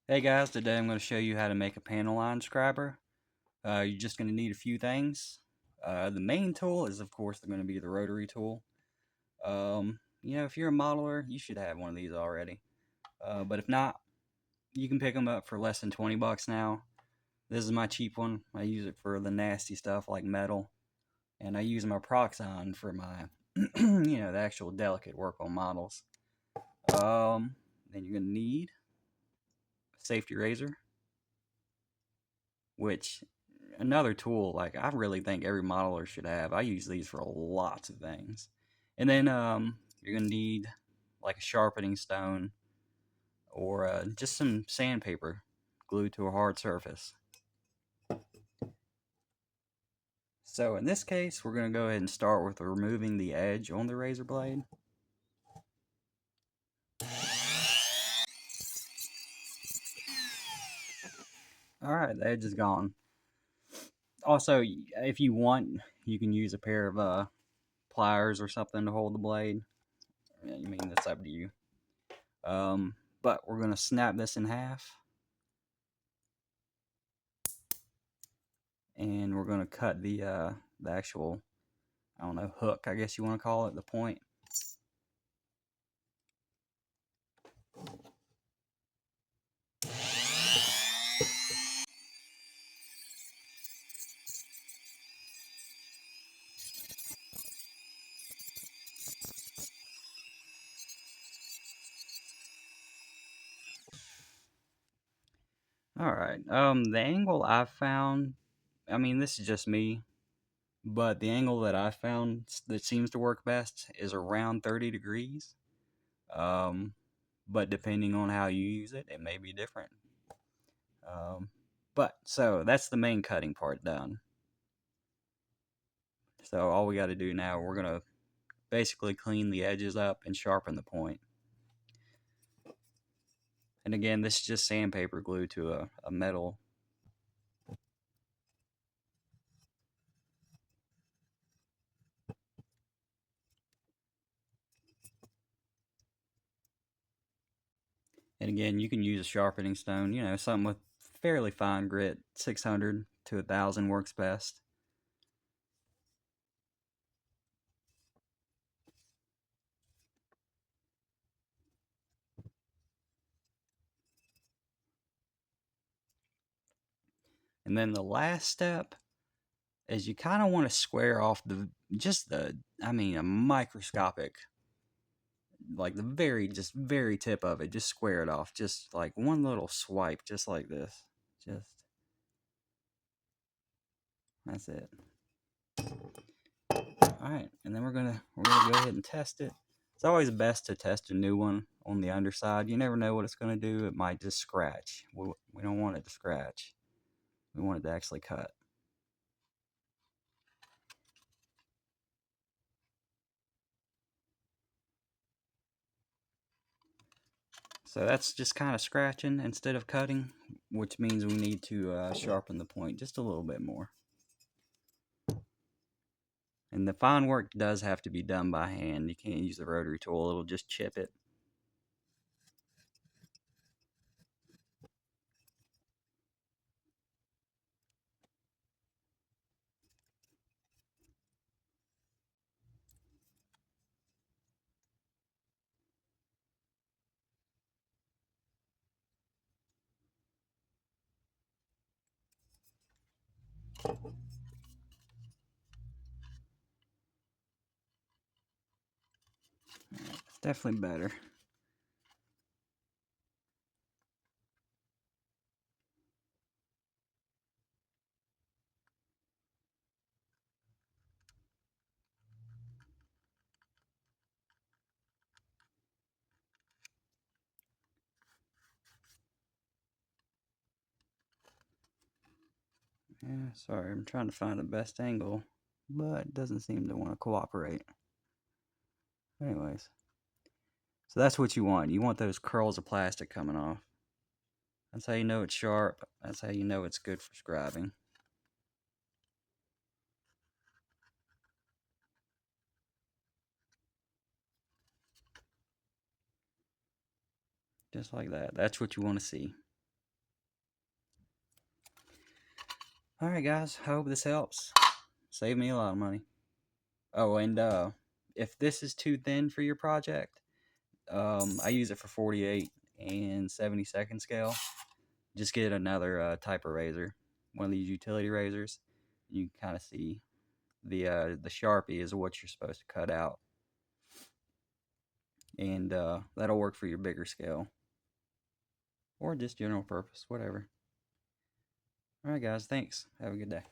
Hey guys, today I'm going to show you how to make a panel line scriber. You're just going to need a few things. The main tool is of course going to be the rotary tool. If you're a modeler, you should have one of these already. But if not, you can pick them up for less than 20 bucks now. This is my cheap one. I use it for the nasty stuff like metal. And I use my Proxon for my, the actual delicate work on models. Then you're going to need a safety razor, which another tool like I really think every modeler should have. I use these for lots of things. And then you're gonna need like a sharpening stone or just some sandpaper glued to a hard surface. So in this case, we're gonna go ahead and start with removing the edge on the razor blade. All right, the edge is gone. Also, if you want, you can use a pair of pliers or something to hold the blade. I mean, that's up to you. But we're gonna snap this in half, and we're gonna cut the actual, I don't know, hook, I guess you want to call it, the point. All right. The angle I found, I mean, this is just me, but the angle that I found that seems to work best is around 30 degrees. Um, but depending on how you use it, it may be different. But so that's the main cutting part done. So all we got to do now, we're gonna basically clean the edges up and sharpen the point. And again, this is just sandpaper glued to a metal. And again, you can use a sharpening stone, something with fairly fine grit. 600 to 1,000 works best. And then the last step is you kind of want to square off a microscopic, like just very tip of it. Just square it off. Just like one little swipe, just like this. Just, that's it. All right, and then we're gonna go ahead and test it. It's always best to test a new one on the underside. You never know what it's gonna do. It might just scratch. We don't want it to scratch. We want it to actually cut. So that's just kind of scratching instead of cutting, which means we need to sharpen the point just a little bit more. And the fine work does have to be done by hand. You can't use the rotary tool. It'll just chip it. It's definitely better. Yeah, sorry, I'm trying to find the best angle, but it doesn't seem to want to cooperate. Anyways, so that's what you want. You want those curls of plastic coming off. That's how you know it's sharp. That's how you know it's good for scribing. Just like that. That's what you want to see. Alright guys, I hope this helps. Save me a lot of money. Oh, and if this is too thin for your project, I use it for 48 and 72nd scale. Just get another type of razor, one of these utility razors. You can kind of see the Sharpie is what you're supposed to cut out, and that'll work for your bigger scale or just general purpose, whatever. All right, guys, thanks. Have a good day.